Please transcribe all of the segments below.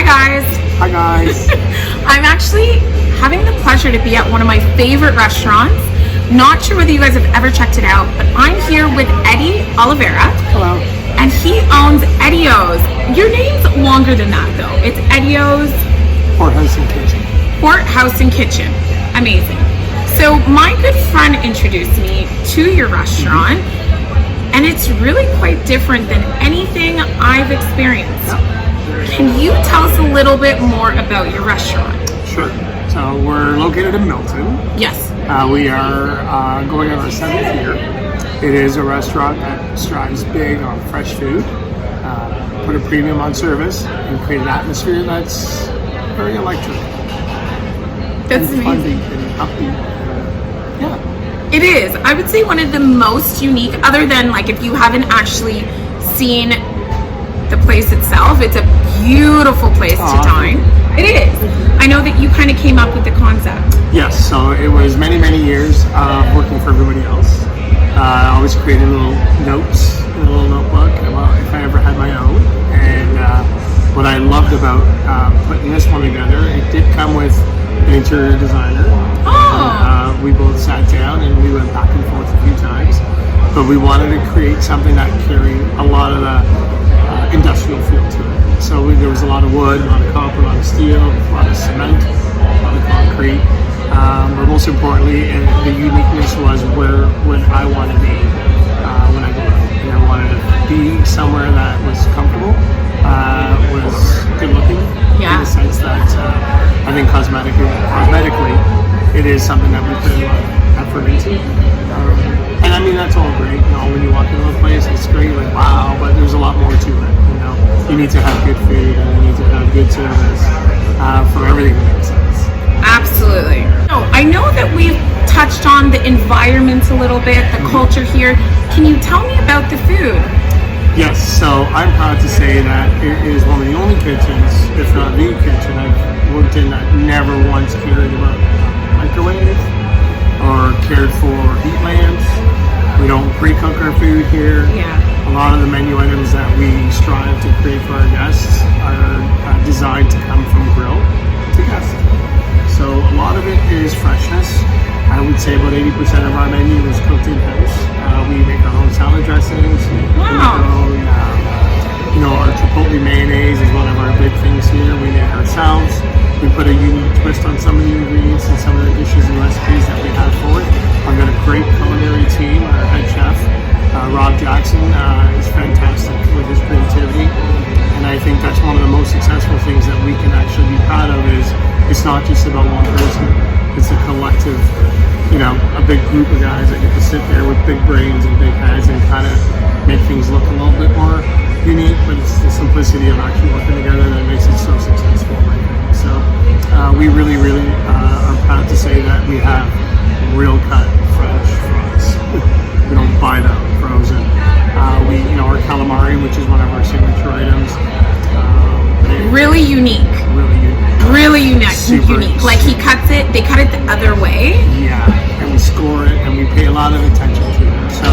guys. Hi guys. I'm actually having the pleasure to be at one of my favorite restaurants. Not sure whether you guys have ever checked it out, but I'm here with Eddie Oliveria. Hello. And he owns EddieO's. Your name's longer than that though. It's EddieO's Pourhouse and Kitchen. Pourhouse and Kitchen. Amazing. So my good friend introduced me to your restaurant, and it's really quite different than anything I've experienced. Can you tell us a little bit more about your restaurant? Sure. So we're located in Milton. Yes. We are going on our 7th year. It is a restaurant that strives big on fresh food, put a premium on service, and create an atmosphere that's very electric. That's and amazing. And upbeat. Yeah. It is. I would say one of the most unique, other than like if you haven't actually seen the place itself, it's a beautiful place to dine. It is. I know that you kind of came up with the concept. Yes, so it was many, many years of working for everybody else. I always created little notes in a little notebook about if I ever had my own. And what I loved about putting this one together, it did come with an interior designer. Oh. We both sat down and we went back and forth a few times. But we wanted to create something that carried a lot of the industrial feel to it. So there was a lot of wood, a lot of copper, a lot of steel, a lot of cement, a lot of concrete. But most importantly, the uniqueness was where I want to be when I go out. And I wanted to be somewhere that was comfortable, was good looking, in the sense that I think cosmetically, it is something that we put a lot of effort into. And I mean, that's all great, when you walk into a place, it's great, like wow, but there's a lot more to it, You need to have good food and you need to have good service for everything to make sense. Absolutely. So I know that we've touched on the environment a little bit, the culture here. Can you tell me about the food? Yes, so I'm proud to say that it is one of the only kitchens, if not the kitchen I've worked in that never once cared about microwave or cared for heat lamps. We don't pre-cook our food here. Yeah. A lot of the menu items that we strive to create for our guests are designed to come from grill to guest. So a lot of it is freshness. I would say about 80% of our menu is cooked in-house. We make our own salad dressings. Wow. Our chipotle mayonnaise is one of our big things here. We make ourselves. We put a unique twist on some of the ingredients and some of the dishes and recipes that we have for it. I've got a great culinary team. Our head chef, Rob Jackson, is fantastic with his creativity. And I think that's one of the most successful things that we can actually be proud of is it's not just about one person. It's a collective, a big group of guys that get to sit there with big brains and big heads and kind of make things look a little bit more unique, but it's the simplicity of actually working together that makes it so successful, I think. So we really, really are proud to say that we have real cut French fries. We don't buy them frozen. Our calamari, which is one of our signature items. Really unique. Really unique. Super unique. Like they cut it the other way. Yeah, and we score it, and we pay a lot of attention to it. So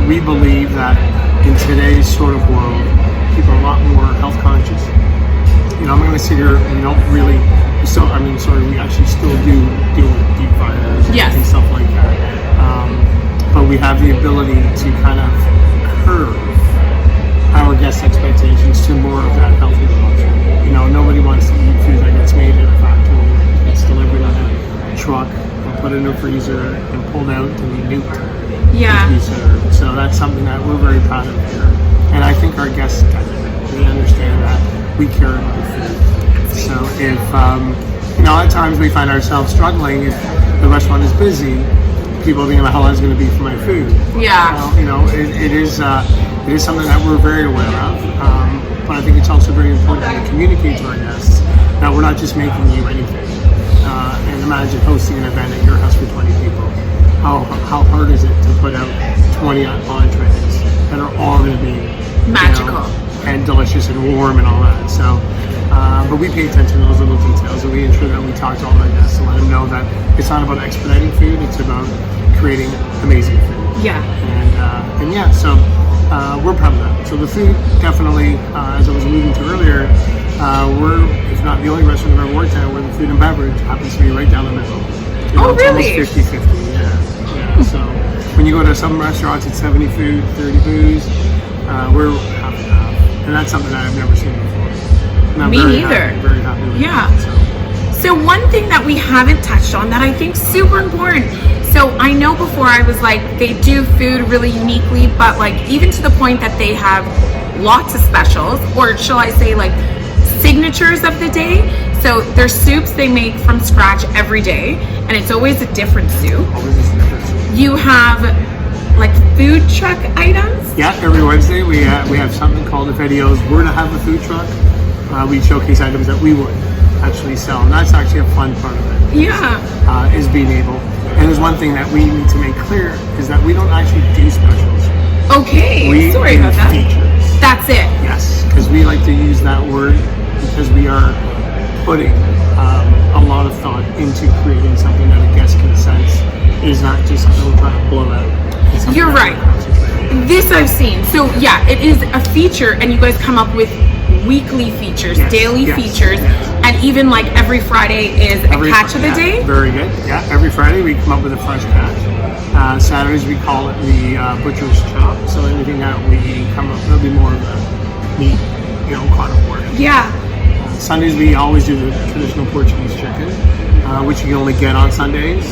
we believe that in today's sort of world, people are a lot more health conscious. I'm going to sit here and we don't really. We actually still do deal with deep fryers and stuff like that. But we have the ability to kind of curb our guest expectations to more of that healthy option. Nobody wants to eat food that gets made in a factory, gets delivered on a truck, and put in a freezer, and pulled out to be nuked. Yeah. To be served. So that's something that we're very proud of here. And I think our guests get it. They understand that we care about food. So if, at times we find ourselves struggling if the restaurant is busy, people being like, how long is it going to be for my food? Yeah. It is something that we're very aware of. But I think it's also very important to communicate to our guests that we're not just making you anything. And imagine hosting an event at your house for 20 people. How hard is it to put out 20 entrees that are all going to be magical and delicious and warm and all that. So, but we pay attention to those little details, and we ensure that we talk to all our guests and let them know that it's not about expediting food; it's about creating amazing food. Yeah. And so we're proud of that. So the food definitely, as I was alluding to earlier, we're, if not the only restaurant I've ever worked at, where the food and beverage happens to be right down the middle. You know, Oh, really? It's almost 50-50, yeah. So when you go to some restaurants, it's 70 food, 30 booze. We're half and half. And that's something that I've never seen before. And I'm Me very neither. Happy, very happy with Yeah. that, So one thing that we haven't touched on that I think super important. So I know before I was like, they do food really uniquely, but like even to the point that they have lots of specials, or shall I say like signatures of the day. So their soups they make from scratch every day, and it's always a different soup. You have like food truck items. Yeah, every Wednesday we have something called if EddieO's were to have a food truck, we showcase items that we would actually sell, and that's actually a fun part of it. Yeah. Is being able. And there's one thing that we need to make clear is that we don't actually do specials. Okay. Sorry about that. Features. That's it. Yes, because we like to use that word because we are putting a lot of thought into creating something that a guest can sense is not just something we're trying to blow out. You're right. This I've seen. So yeah, it is a feature, and you guys come up with weekly features, daily features, and even like every Friday is a catch of the day. Very good. Yeah, every Friday we come up with a fresh catch. Saturdays we call it the butcher's chop. So anything that we come up, there'll be more of the meat, carnivore. Yeah. Sundays we always do the traditional Portuguese chicken, which you can only get on Sundays.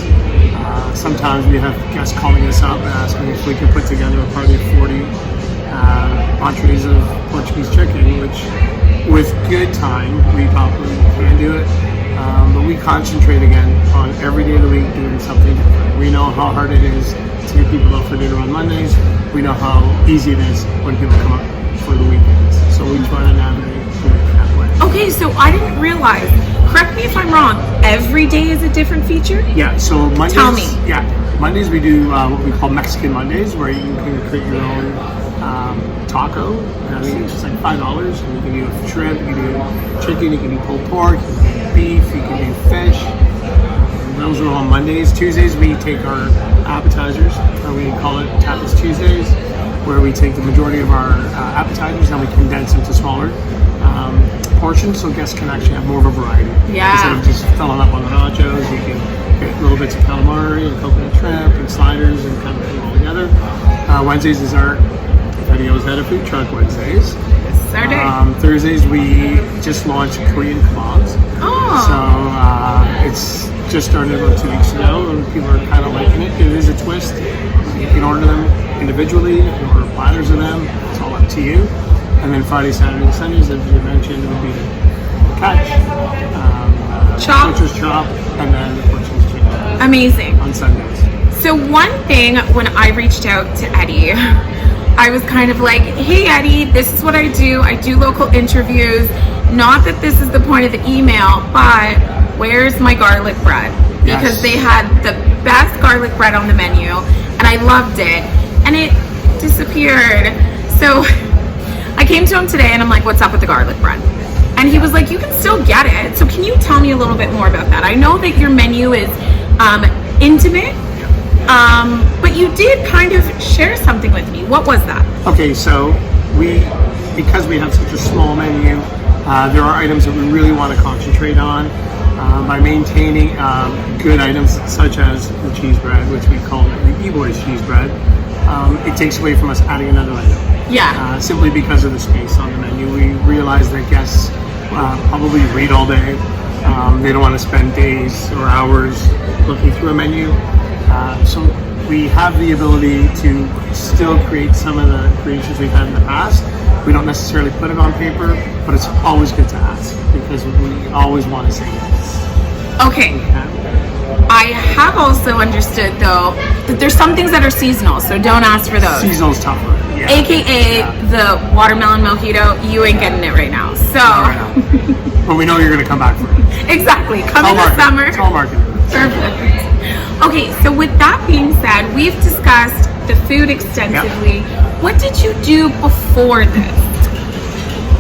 Sometimes we have guests calling us up and asking if we can put together a party of 40 entrees of Portuguese chicken, which with good time we probably can do it. But we concentrate again on every day of the week doing something different. We know how hard it is to get people out for dinner on Mondays. We know how easy it is when people come up for the weekends. So we try to navigate that way. Okay, so I didn't realize, correct me if I'm wrong, every day is a different feature? Yeah, so Mondays. Tell me. Yeah, Mondays we do what we call Mexican Mondays, where you can create your own taco. I mean, it's just like $5, and you can do shrimp, you can do chicken, you can do pulled pork, you can do beef, you can do fish. And those are all Mondays. Tuesdays we take our appetizers, or we call it Tapas Tuesdays, where we take the majority of our appetizers and we condense them to smaller portions, so guests can actually have more of a variety. Yeah. Instead of just filling up on the nachos, you can get little bits of calamari and coconut shrimp and sliders and kind of put it all together. Wednesdays is our EddieO's had a food truck Wednesdays. It's our day. Thursdays we just launched Korean kebabs. Oh. So it's just started about 2 weeks ago, and people are kind of liking it. It is a twist. You can order them individually or platters of them. It's all up to you. And then Friday, Saturday, and Sundays, as you mentioned, would be the catch, butcher's chop, and then the Portuguese chicken. Amazing. On Sundays. So one thing, when I reached out to Eddie, I was kind of like, hey Eddie, this is what I do. I do local interviews. Not that this is the point of the email, but where's my garlic bread? Because they had the best garlic bread on the menu, and I loved it, and it disappeared. So I came to him today and I'm like, what's up with the garlic bread? And he was like, you can still get it. So can you tell me a little bit more about that? I know that your menu is intimate, but you did kind of share something with me. What was that? Okay, so because we have such a small menu, there are items that we really want to concentrate on by maintaining good items such as the cheese bread, which we call the E-Boys cheese bread. It takes away from us adding another item. Yeah. Simply because of the space on the menu. We realize that guests probably read all day. They don't want to spend days or hours looking through a menu. So we have the ability to still create some of the creations we've had in the past. We don't necessarily put it on paper, but it's always good to ask because we always want to say yes. Okay. I have also understood though that there's some things that are seasonal, so don't ask for those. Seasonal's tougher. Yeah. AKA the watermelon mojito, you ain't getting it right now. So but we know you're gonna come back for it. Exactly. Come in the summer. It's all marketing. Perfect. Okay, so with that being said, we've discussed the food extensively. Yep. What did you do before this?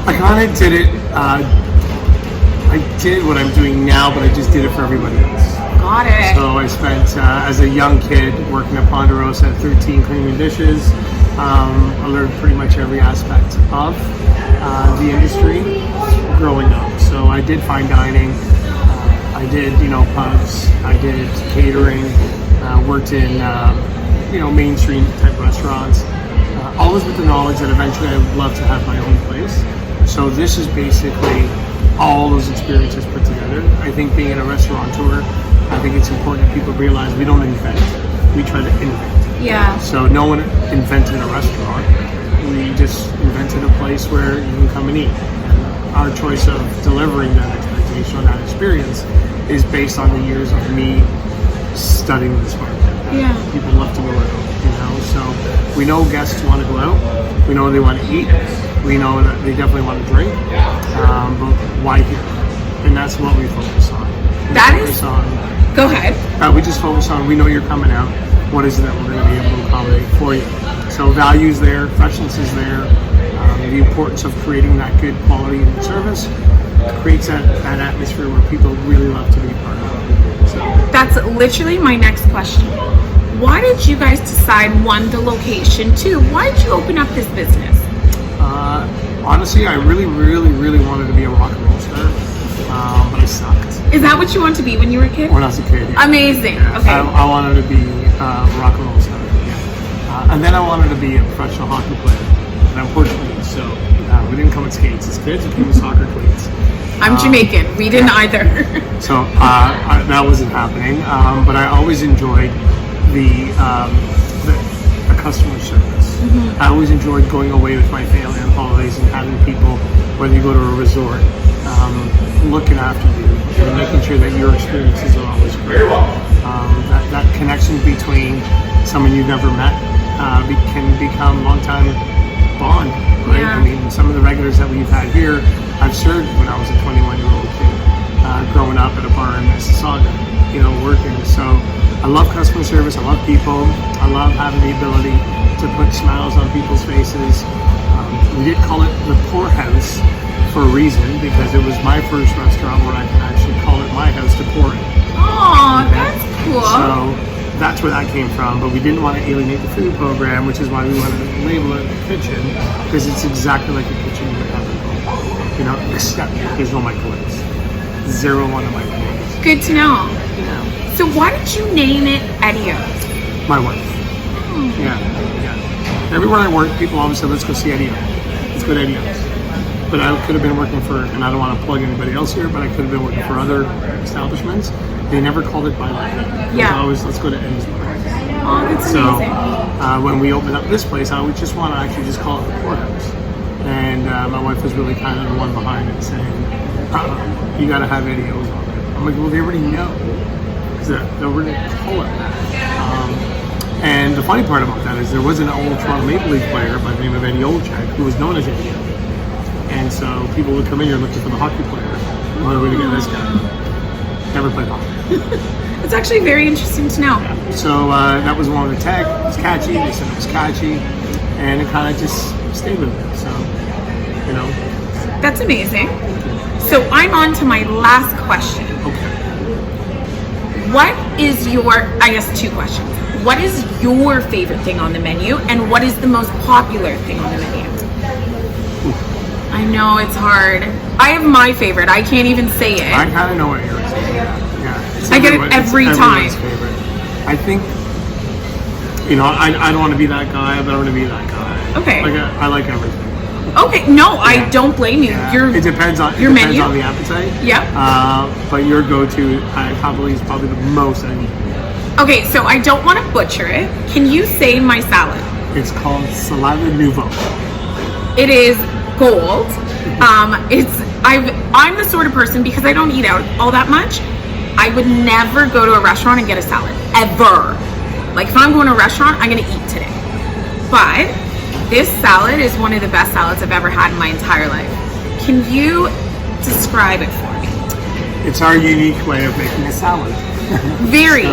I kind of did it. I did what I'm doing now, but I just did it for everybody else. Got it. So I spent, as a young kid, working at Ponderosa at 13 cleaning dishes. I learned pretty much every aspect of the industry growing up. did fine dining. I did, pubs. I did catering. Worked in, mainstream type restaurants. Always with the knowledge that eventually I would love to have my own place. So this is basically all those experiences put together. I think being a restaurateur, I think it's important that people realize we don't invent. We try to innovate. Yeah. So no one invented a restaurant. We just invented a place where you can come and eat. And our choice of delivering that expectation or that experience is based on the years of me studying this market. Yeah. People love to go out, so we know guests want to go out. We know they want to eat. We know that they definitely want to drink. But why here? And that's what we focus on. Go ahead. We just focus on, we know you're coming out. What is it that we're going to be able to accommodate for you? So value's there, freshness is there. The importance of creating that good quality in service creates that atmosphere where people really love to be part of. So that's literally my next question. Why did you guys decide, one, the location, two, why did you open up this business? Honestly, I really, really, really wanted to be a rock and roll star, but I sucked. Is that what you wanted to be when you were a kid? When I was a kid, yeah. Amazing. Yeah. Okay. I wanted to be a rock and roll star, yeah. And then I wanted to be a professional hockey player. And unfortunately, so we didn't come with skates as kids, we came with soccer cleats. I'm Jamaican. We didn't either. So that wasn't happening. But I always enjoyed the customer service. Mm-hmm. I always enjoyed going away with my family on holidays and having people, whether you go to a resort, looking after you and making sure that your experiences are always great. That connection between someone you've never met can become a long-time bond, right? Yeah. I mean, some of the regulars that we've had here, I've served when I was a 21-year-old kid, growing up at a bar in Mississauga, working. So I love customer service. I love people. I love having the ability to put smiles on people's faces. We did call it the Pourhouse for a reason, because it was my first restaurant where I can actually call it my house to pour in. Oh, that's cool. So that's where that came from, but we didn't want to alienate the food program, which is why we wanted to label it the kitchen, because it's exactly like a kitchen you would have at home, except there's no microwaves. Zero on the microwaves. Good to know. Yeah. So why did you name it EddieO's? My wife. Yeah. Everywhere I work, people always say, let's go see EddieO's. Let's go to EddieO's. But I could have been working for, and I don't want to plug anybody else here, but I could have been working for other establishments. They never called it by name. Yeah. It was always, let's go to Eddie's. Oh, that's amazing. When we opened up this place, I would just want to actually just call it the Pourhouse. And my wife was really kind of the one behind it, saying, you got to have EddieO's on it. I'm like, well, they already know. Because they're already call it that. And the funny part about that is there was an old Toronto Maple Leaf player by the name of Eddie Olczyk who was known as Eddie. And so people would come in here looking for the hockey player. Where are we going to get this guy? Never played hockey. It's actually very interesting to know. Yeah. So that was one of the tag. It was catchy. They said it was catchy. And it kind of just stayed with me. So, That's amazing. So I'm on to my last question. Okay. What is two questions. What is your favorite thing on the menu, and what is the most popular thing on the menu? I know it's hard. I have my favorite. I can't even say it. I kind of know what yours is. Yeah. I get it every time. Favorite. I think, I don't want to be that guy, but I want to be that guy. Okay. I like everything. Okay. No, I don't blame you. Yeah. It depends on menu? on the appetite. Yeah. But your go-to, is probably the most I need. Okay, so I don't want to butcher it. Can you say my salad? It's called Salada Nouveau. It is gold. I'm the sort of person, because I don't eat out all that much, I would never go to a restaurant and get a salad, ever. Like, if I'm going to a restaurant, I'm going to eat today. But this salad is one of the best salads I've ever had in my entire life. Can you describe it for me? It's our unique way of making a salad. Very.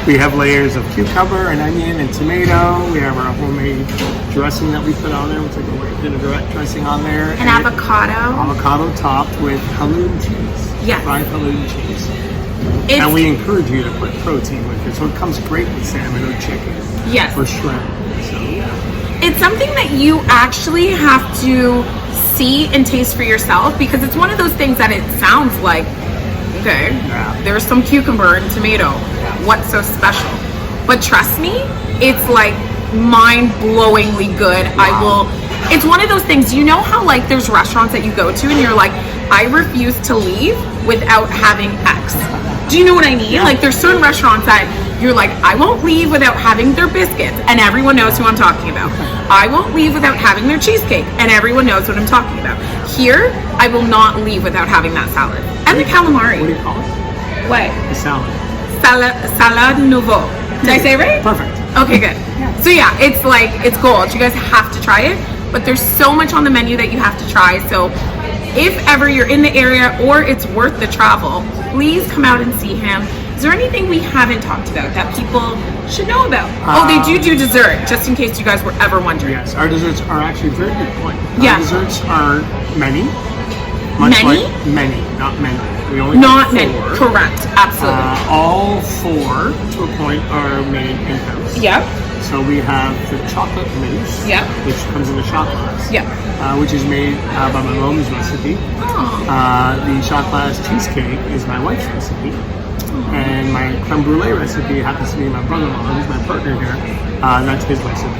We have layers of cucumber and onion and tomato. We have our homemade dressing that we put on there. We take a bit of dressing on there. And avocado. Avocado topped with halloumi cheese. Yes. Fried halloumi cheese. And we encourage you to put protein with it. So it comes great with salmon or chicken. Yes. Or shrimp. So, it's something that you actually have to see and taste for yourself, because it's one of those things that it sounds like, okay, there's some cucumber and tomato. What's so special? But trust me, it's like mind-blowingly good. It's one of those things, you know how like there's restaurants that you go to and you're like, I refuse to leave without having X. Do you know what I mean? Like there's certain restaurants that you're like, I won't leave without having their biscuits, and everyone knows who I'm talking about. I won't leave without having their cheesecake, and everyone knows what I'm talking about. Here, I will not leave without having that salad. And the calamari. What do you call it? What? The salad. Salad nouveau. Did I say it right? Perfect. Okay, good. So yeah, it's like, it's gold. You guys have to try it, but there's so much on the menu that you have to try. So if ever you're in the area or it's worth the travel, please come out and see him. Is there anything we haven't talked about that people should know about? They do dessert, just in case you guys were ever wondering. Yes, our desserts are actually a very good point. Yeah. Our desserts are many. Many, not many. We only Not have many. 4. Correct. Absolutely. All 4, to a point, are made in-house. Yep. So we have the chocolate mousse, which comes in a shot glass, which is made by my mom's recipe. The shot glass cheesecake is my wife's recipe. And my creme brulee recipe happens to be my brother-in-law, who's my partner here. That's his recipe.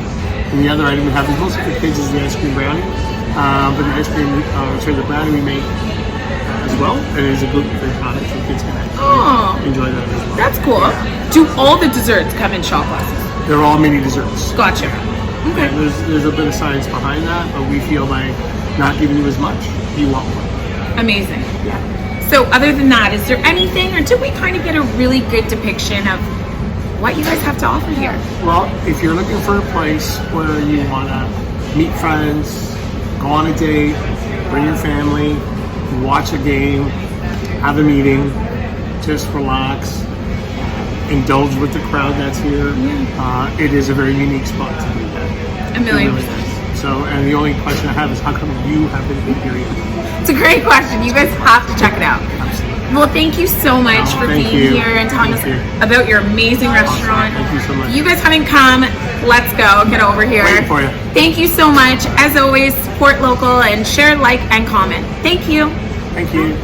And the other item we have is mostly for kids is the ice cream brownie. But the ice cream, the brownie we make as well. It is a gluten-free product, so kids can actually enjoy that as well. That's cool. Do all the desserts come in shot glasses? They're all mini desserts. Gotcha. Okay. And there's a bit of science behind that, but we feel by not giving you as much, you want more. Amazing. Yeah. So other than that, is there anything, or did we kind of get a really good depiction of what you guys have to offer here? Well, if you're looking for a place where you want to meet friends, go on a date, bring your family, watch a game, have a meeting, just relax, indulge with the crowd that's here, it is a very unique spot to do that. 1,000,000%. So, and the only question I have is, how come you haven't been here yet? It's a great question. You guys have to check it out. Absolutely. Well, thank you so much for being here and telling us about your amazing restaurant. Thank you so much. You guys haven't come, let's go. Get over here. Waiting for you. Thank you so much. As always, support local and share, like, and comment. Thank you. Thank you.